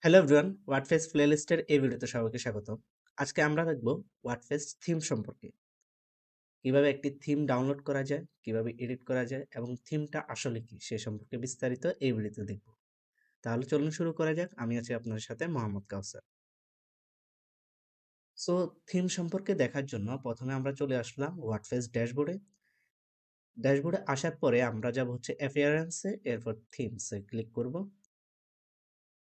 Hello everyone, WordPress প্লেলিস্টের এই ভিডিওতে সবাইকে স্বাগত। আজকে আমরা দেখব ওয়ার্ডপ্রেস থিম সম্পর্কে। কিভাবে একটি থিম ডাউনলোড করা যায়, কিভাবে এডিট করা যায় এবং থিমটা আসলে কি সে সম্পর্কে বিস্তারিত এই ভিডিওতে দেখব। তাহলে চলুন শুরু করা যাক। আমি আছি আপনার সাথে মোহাম্মদ কাউসার। সো থিম সম্পর্কে দেখার জন্য প্রথমে আমরা চলে আসলাম ওয়ার্ডপ্রেস ড্যাশবোর্ডে। ড্যাশবোর্ডে আসার পরে আমরা যাব হচ্ছে অ্যাপিয়ারেন্সে, এরপর থিমসে ক্লিক করব।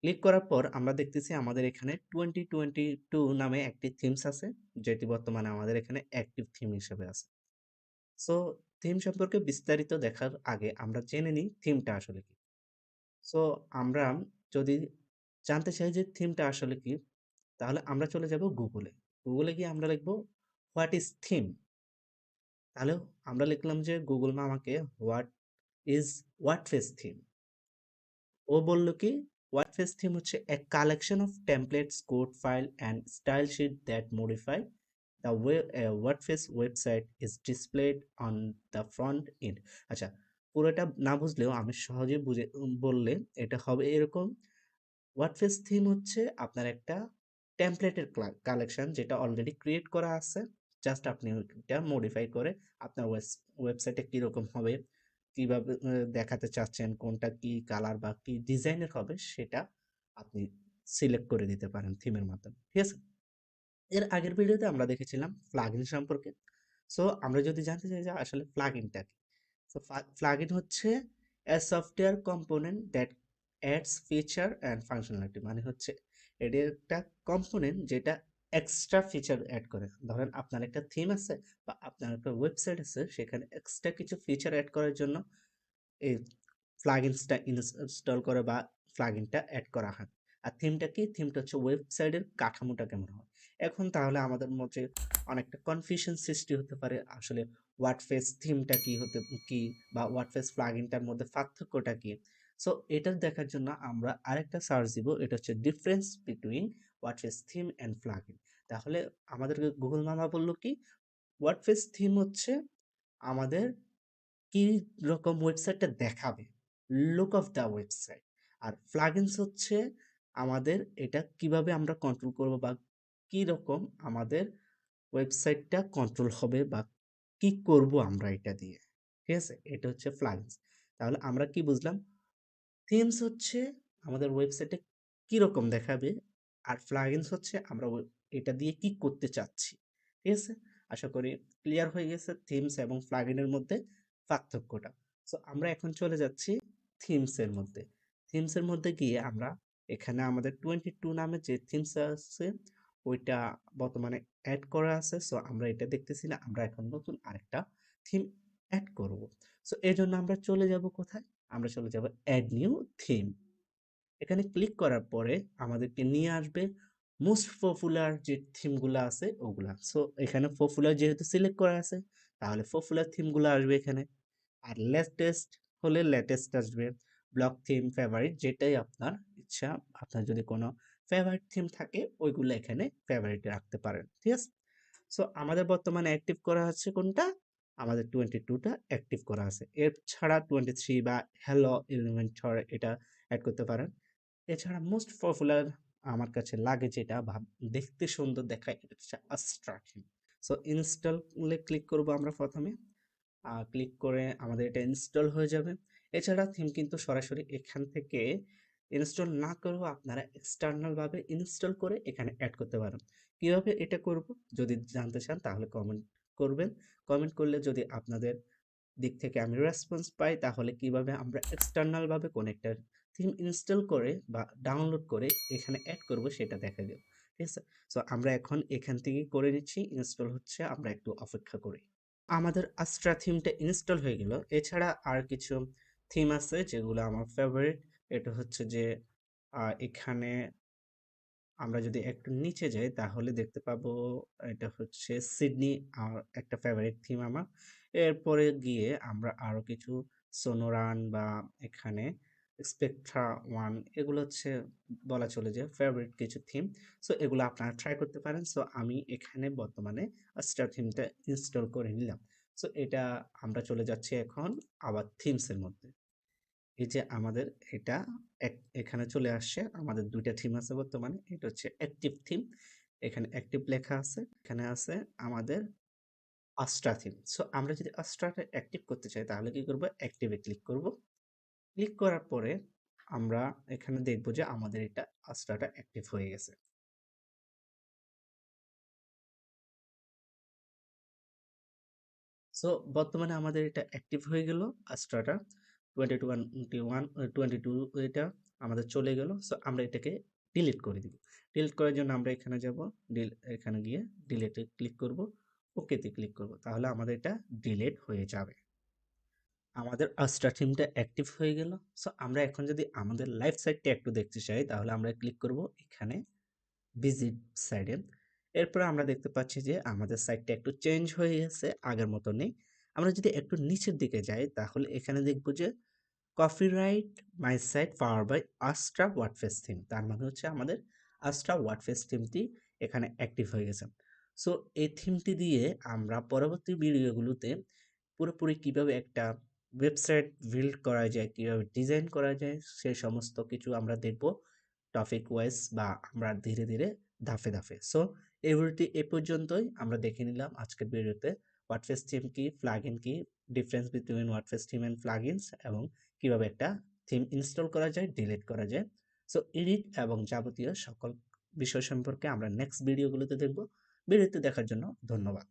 ক্লিক করার পর আমরা দেখতেছি আমাদের এখানে 2022 নামে একটি থিমস আছে, যেটি বর্তমানে আমাদের এখানে অ্যাক্টিভ থিম হিসেবে আছে। সো থিম সম্পর্কে বিস্তারিত দেখার আগে আমরা জেনে নিই থিমটা আসলে কি। সো আমরা যদি জানতে চাই যে থিমটা আসলে কি, তাহলে আমরা চলে যাব গুগলে। গুগলে গিয়ে আমরা লিখব হোয়াট ইজ থিম। তাহলে আমরা লিখলাম যে গুগল মা আমাকে হোয়াট ইজ ওয়ার্ডপ্রেস থিম। ও বলল কি, ওয়ার্ডপ্রেস থিম হচ্ছে a collection of templates, code file and style sheet that modify the WordPress website is displayed on the front end. আচ্ছা, পুরোটা না বুঝলেও আমি সহজে বুঝে বললে এটা হবে এরকম। ওয়ার্ডপ্রেস থিম হচ্ছে আপনার একটা টেমপ্লেটের কালেকশন, যেটা অলরেডি ক্রিয়েট করা আছে। জাস্ট আপনি ওইটা মডিফাই করে আপনার ওয়েবসাইটে কীরকম হবে, কিভাবে দেখাতে চাচ্ছেন, কোনটা কি কালার বা কি ডিজাইনের হবে, সেটা আপনি সিলেক্ট করে দিতে পারেন থিমের মাধ্যমে। ঠিক আছে? এর আগের ভিডিওতে আমরা দেখেছিলাম প্লাগইন সম্পর্কে। সো আমরা যদি জানতে চাই যে আসলে প্লাগইনটা কি, সো প্লাগইন হচ্ছে a software component that adds feature and functionality. মানে হচ্ছে এটি একটা কম্পোনেন্ট যেটা এক্সট্রা ফিচার অ্যাড করে। ধরেন আপনার একটা থিম আছে বা আপনার একটা ওয়েবসাইট আছে, সেখানে এক্সট্রা কিছু ফিচার অ্যাড করার জন্য এই প্লাগইনসটা ইনস্টল করে বা প্লাগইনটা অ্যাড করা হয়। আর থিমটা কি? থিমটা হচ্ছে ওয়েবসাইটের কাঠামোটা কেমন হয়। এখন তাহলে আমাদের মধ্যে অনেকটা কনফিউশন সৃষ্টি হতে পারে, আসলে ওয়ার্ডপ্রেস থিমটা কি হতে কি বা ওয়ার্ডপ্রেস প্লাগইনটার মধ্যে পার্থক্যটা কি। সো এটা দেখার জন্য আমরা আরেকটা সার্চ দিব, এটা হচ্ছে difference between WordPress theme and plugin. তাহলে আমাদেরকে গুগল মামা বলল কি, ওয়ার্ডপ্রেস থিম হচ্ছে আমাদের কি রকম ওয়েবসাইটটা দেখাবে, লুক অফ দ্য ওয়েবসাইট। আর প্লাগইনস হচ্ছে আমাদের এটা কিভাবে আমরা কন্ট্রোল করব বা কি রকম আমাদের ওয়েবসাইটটা কন্ট্রোল হবে বা কি করব আমরা এটা দিয়ে। ঠিক আছে? এটা হচ্ছে প্লাগইনস। তাহলে আমরা কি বুঝলাম? থিমস হচ্ছে আমাদের ওয়েবসাইটে কি রকম দেখাবে, আর প্লাগইনস হচ্ছে আমরা এটা দিয়ে কি করতে চাচ্ছি। ঠিক আছে? আশা করি ক্লিয়ার হয়ে গেছে থিমস এবং প্লাগইনের মধ্যে পার্থক্যটা। সো আমরা এখন চলে যাচ্ছি থিমস এর মধ্যে। থিমস এর মধ্যে গিয়ে আমরা এখানে আমাদের 22 নামে যে থিমস আছে ওইটা বর্তমানে অ্যাড করা আছে। সো আমরা এটা দেখতেছি না, আমরা এখন নতুন আরেকটা থিম অ্যাড করব। সো এর জন্য আমরা চলে যাব কোথায়? আমরা চলে যাব অ্যাড নিউ থিম। এখানে ক্লিক করার পরে আমাদেরকে নিয়ে আসবে মোস্ট পপুলার যে থিমগুলো আছে ওগুলা। সো এখানে পপুলার যেহেতু সিলেক্ট করা আছে, তাহলে পপুলার থিমগুলো আসবে এখানে। আর লেটেস্ট হলে লেটেস্ট আসবে। ব্লক থিম, ফেভারিট, যেটাই আপনার ইচ্ছা। আপনার যদি কোনো ফেভারিট থিম থাকে ওইগুলো এখানে ফেভারিটে রাখতে পারেন। ঠিক আছে? সো আমাদের বর্তমানে অ্যাক্টিভ করা হচ্ছে কোনটা? আমাদের 22টা অ্যাক্টিভ করা আছে। এছাড়া 23 বা হ্যালো এলিমেন্টর এটা অ্যাড করতে পারেন। এছাড়া মোস্ট পপুলার আমার কাছে লাগে যেটা দেখতে সুন্দর দেখায়, এটা হচ্ছে আস্ট্রা থিম। সো ইনস্টলে ক্লিক করব আমরা প্রথমে। ক্লিক করে আমাদের এটা ইনস্টল হয়ে যাবে। এছাড়া থিম কিন্তু সরাসরি এখান থেকে ইনস্টল না করেও আপনারা এক্সটার্নাল ভাবে ইনস্টল করে এখানে অ্যাড করতে পারেন। কিভাবে এটা করব যদি জানতে চান তাহলে কমেন্ট করবেন। কমেন্ট করলে যদি আপনাদের দিক থেকে আমি রেসপন্স পাই, তাহলে কিভাবে আমরা এক্সটার্নাল ভাবে কোনো একটা থিম ইনস্টল করে বা ডাউনলোড করে এখানে অ্যাড করব সেটা দেখা দেব। ঠিক আছে? সো আমরা এখন এখান থেকে করে নিচ্ছি, ইনস্টল হচ্ছে, আমরা একটু অপেক্ষা করি। আমাদের আস্ট্রা থিমটা ইনস্টল হয়ে গেল। এছাড়া আর কিছু থিম আছে যেগুলো আমার ফেভারিট। এটা হচ্ছে যে এখানে আমরা যদি একটু নিচে যাই তাহলে দেখতে পাবো এটা হচ্ছে সিডনি, একটা ফেভারিট থিম আমার। এরপরে গিয়ে আমরা আরো কিছু সোনোরান বা এখানে স্পেকট্রা ওয়ান, এগুলো হচ্ছে বলা চলে যে ফেভারিট কিছু থিম। সো এগুলো আপনারা ট্রাই করতে পারেন। সো আমি এখানে বর্তমানে স্টার থিমটা ইনস্টল করে নিলাম। সো এটা আমরা চলে যাচ্ছি এখন আবার থিমসের মধ্যে। এই যে আমাদের এটা এখানে চলে আসছে, আমাদের দুইটা থিম আছে বর্তমানে। এটা হচ্ছে অ্যাক্টিভ থিম, এখানে অ্যাক্টিভ লেখা আছে, এখানে আছে আমাদের আস্ট্রা থিম। সো আমরা যদি আস্ট্রাটা অ্যাক্টিভ করতে চাই তাহলে কি করব, অ্যাক্টিভে ক্লিক করব। ক্লিক করার পরে আমরা এখানে দেখব যে আমাদের এটা আস্ট্রাটা অ্যাক্টিভ হয়ে গেছে। সো বর্তমানে আমাদের এটা অ্যাক্টিভ হয়ে গেল আস্ট্রাটা 22 এটা আমাদের চলে গেল। সো আমরা এটাকে ডিলিট করে দিব। ডিলিট করার জন্য আমরা এখানে যাব, এখানে গিয়ে ডিলিটে ক্লিক করব, ওকেতে ক্লিক করব, তাহলে আমাদের এটা ডিলিট হয়ে যাবে। আমাদের আস্ট্রা থিমটা অ্যাক্টিভ হয়ে গেল। সো আমরা এখন যদি আমাদের লাইভ সাইটটা একটু দেখতে চাই তাহলে আমরা ক্লিক করব এখানে ভিজিট সাইডে। এরপরে আমরা দেখতে পাচ্ছি যে আমাদের সাইটটা একটু চেঞ্জ হয়ে গেছে, আগের মতো নেই। আমরা যদি একটু নিচের দিকে যাই তাহলে এখানে দেখব যে copyright my site power by Astra WordPress theme, তার মানে হচ্ছে আমাদের আস্ট্রা ওয়ার্ডপ্রেস থিমটি এখানে অ্যাক্টিভ হয়ে গেছে। সো এই থিমটি দিয়ে আমরা পরবর্তী ভিডিওগুলোতে পুরোপুরি কিভাবে একটা ওয়েবসাইট বিল্ড করা যায়, কিভাবে ডিজাইন করা যায়, সেই সমস্ত কিছু আমরা দেখব টপিক ওয়াইজ, বা আমরা ধীরে ধীরে ধাপে ধাপে। সো এই ভিডিওটি এ পর্যন্তই আমরা দেখে নিলাম আজকের ভিডিওতে ওয়ার্ডপ্রেস থিম কি, প্লাগইন কি, difference between WordPress theme and plugins, এবং কিভাবে একটা থিম ইনস্টল করা যায়, ডিলিট করা যায়। সো এডিট এবং যাবতীয় সকল বিষয় সম্পর্কে আমরা নেক্সট ভিডিওগুলোতে দেখব। ভিডিওটি দেখার জন্য ধন্যবাদ।